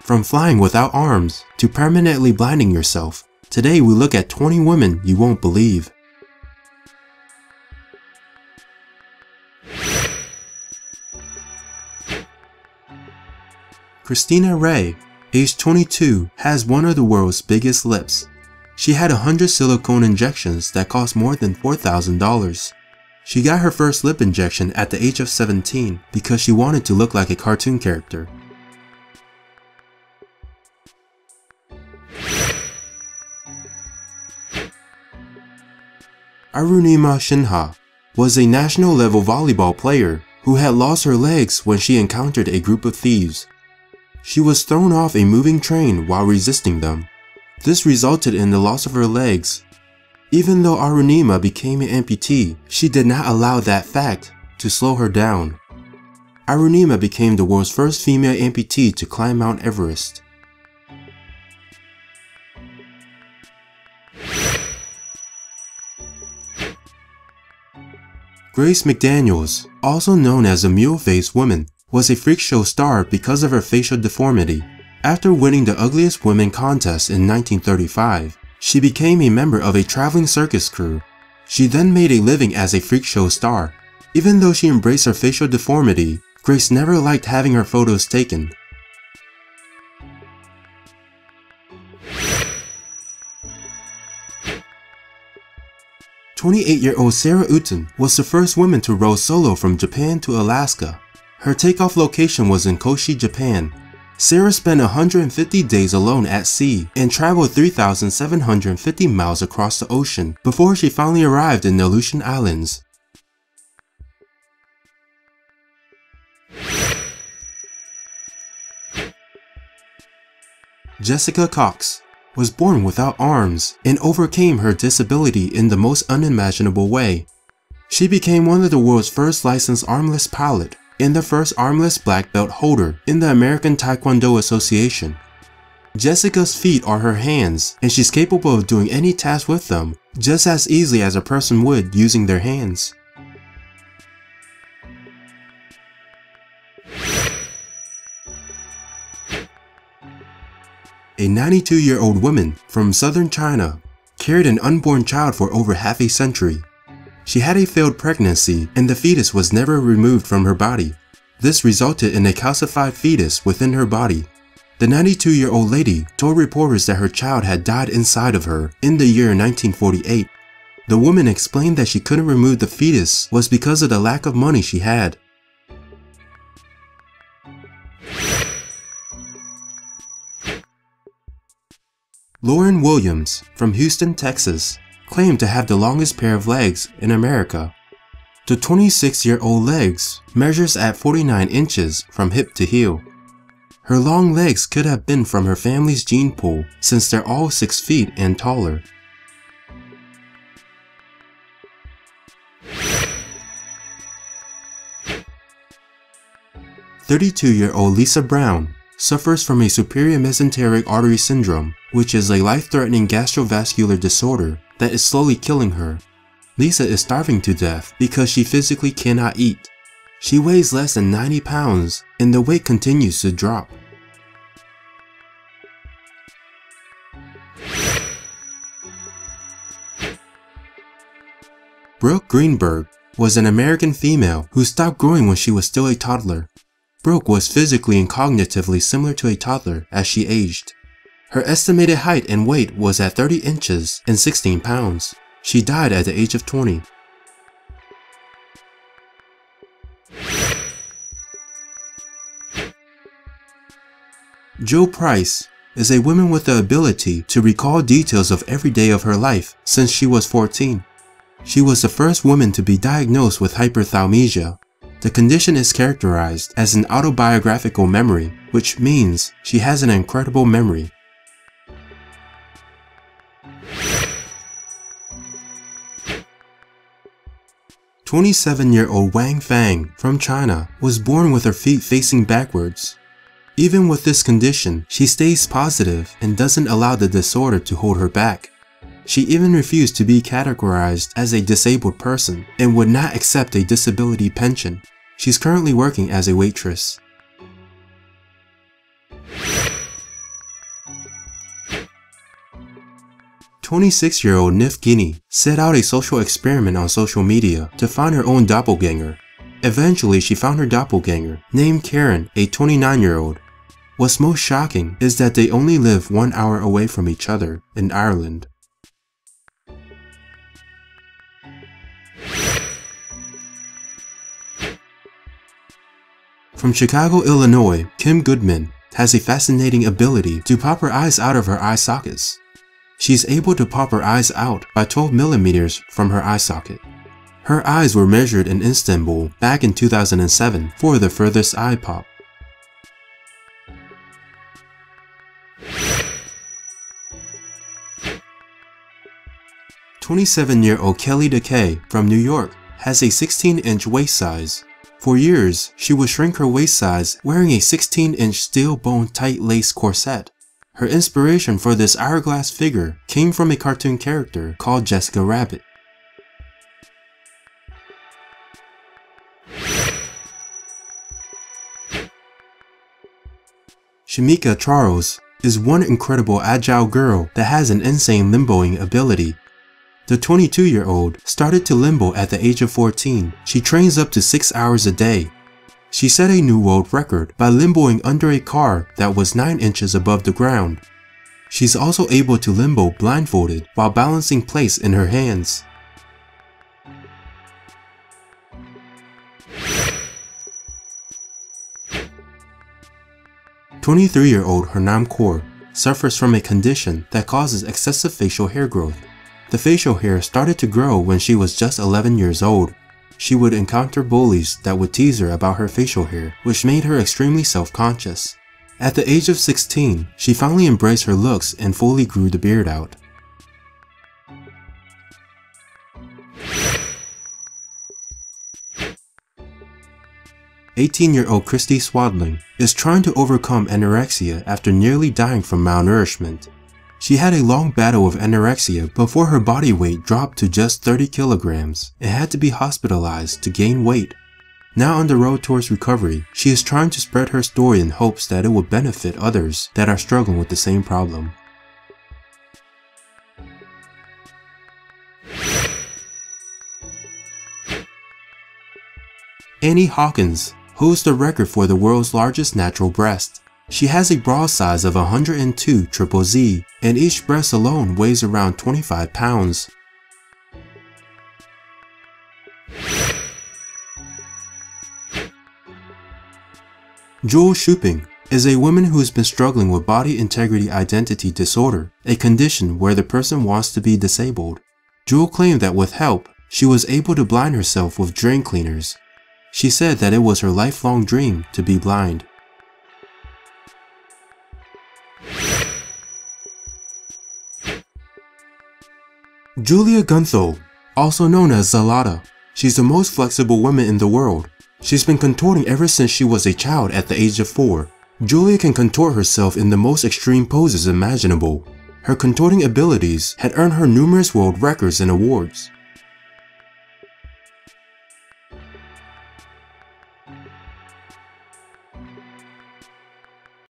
From flying without arms to permanently blinding yourself, today we look at 20 women you won't believe. Christina Rey, age 22, has one of the world's biggest lips. She had 100 silicone injections that cost more than $4,000. She got her first lip injection at the age of 17 because she wanted to look like a cartoon character. Arunima Shinha was a national-level volleyball player who had lost her legs when she encountered a group of thieves. She was thrown off a moving train while resisting them. This resulted in the loss of her legs. Even though Arunima became an amputee, she did not allow that fact to slow her down. Arunima became the world's first female amputee to climb Mount Everest. Grace McDaniels, also known as the Mule-Faced Woman, was a freak show star because of her facial deformity. After winning the Ugliest Women contest in 1935, she became a member of a traveling circus crew. She then made a living as a freak show star. Even though she embraced her facial deformity, Grace never liked having her photos taken. "28-year-old Sarah Uten was the first woman to row solo from Japan to Alaska. Her takeoff location was in Koshi, Japan. Sarah spent 150 days alone at sea and traveled 3,750 miles across the ocean before she finally arrived in the Aleutian Islands. Jessica Cox was born without arms and overcame her disability in the most unimaginable way. She became one of the world's first licensed armless pilot and the first armless black belt holder in the American Taekwondo Association. Jessica's feet are her hands, and she's capable of doing any task with them just as easily as a person would using their hands. A 92-year-old woman from southern China carried an unborn child for over half a century. She had a failed pregnancy and the fetus was never removed from her body. This resulted in a calcified fetus within her body. The 92-year-old lady told reporters that her child had died inside of her in the year 1948. The woman explained that she couldn't remove the fetus was because of the lack of money she had. Lauren Williams from Houston, Texas, claimed to have the longest pair of legs in America. The 26-year-old legs measures at 49 inches from hip to heel. Her long legs could have been from her family's gene pool since they're all 6 feet and taller. "32-year-old Lisa Brown suffers from a superior mesenteric artery syndrome, which is a life-threatening gastrovascular disorder that is slowly killing her. Lisa is starving to death because she physically cannot eat. She weighs less than 90 pounds and the weight continues to drop. Brooke Greenberg was an American female who stopped growing when she was still a toddler. Brooke was physically and cognitively similar to a toddler as she aged. Her estimated height and weight was at 30 inches and 16 pounds. She died at the age of 20. Jo Price is a woman with the ability to recall details of every day of her life since she was 14. She was the first woman to be diagnosed with hyperthalamia. The condition is characterized as an autobiographical memory, which means she has an incredible memory. 27-year-old Wang Fang from China was born with her feet facing backwards. Even with this condition, she stays positive and doesn't allow the disorder to hold her back. She even refused to be categorized as a disabled person and would not accept a disability pension. She's currently working as a waitress. 26-year-old Nif Guinea set out a social experiment on social media to find her own doppelganger. Eventually, she found her doppelganger, named Karen, a 29-year-old. What's most shocking is that they only live 1 hour away from each other in Ireland. From Chicago, Illinois, Kim Goodman has a fascinating ability to pop her eyes out of her eye sockets. She's able to pop her eyes out by 12 millimeters from her eye socket. Her eyes were measured in Istanbul back in 2007 for the furthest eye pop. "27-year-old Kelly DeKay from New York has a 16-inch waist size. For years, she would shrink her waist size wearing a 16-inch steel bone tight lace corset. Her inspiration for this hourglass figure came from a cartoon character called Jessica Rabbit. Shamika Charles is one incredible agile girl that has an insane limboing ability. The 22-year-old started to limbo at the age of 14. She trains up to 6 hours a day. She set a new world record by limboing under a car that was 9 inches above the ground. She's also able to limbo blindfolded while balancing plates in her hands. "23-year-old Hernam Kaur suffers from a condition that causes excessive facial hair growth. The facial hair started to grow when she was just 11 years old. She would encounter bullies that would tease her about her facial hair, which made her extremely self-conscious. At the age of 16, she finally embraced her looks and fully grew the beard out. "18-year-old Christy Swadling is trying to overcome anorexia after nearly dying from malnourishment. She had a long battle of anorexia before her body weight dropped to just 30 kilograms and had to be hospitalized to gain weight. Now on the road towards recovery, she is trying to spread her story in hopes that it will benefit others that are struggling with the same problem." Annie Hawkins holds the record for the world's largest natural breast. She has a bra size of 102 triple Z, and each breast alone weighs around 25 pounds. Jewel Shuping is a woman who has been struggling with body integrity identity disorder, a condition where the person wants to be disabled. Jewel claimed that with help, she was able to blind herself with drain cleaners. She said that it was her lifelong dream to be blind. Julia Gunthal, also known as Zalata. She's the most flexible woman in the world. She's been contorting ever since she was a child at the age of 4. Julia can contort herself in the most extreme poses imaginable. Her contorting abilities had earned her numerous world records and awards.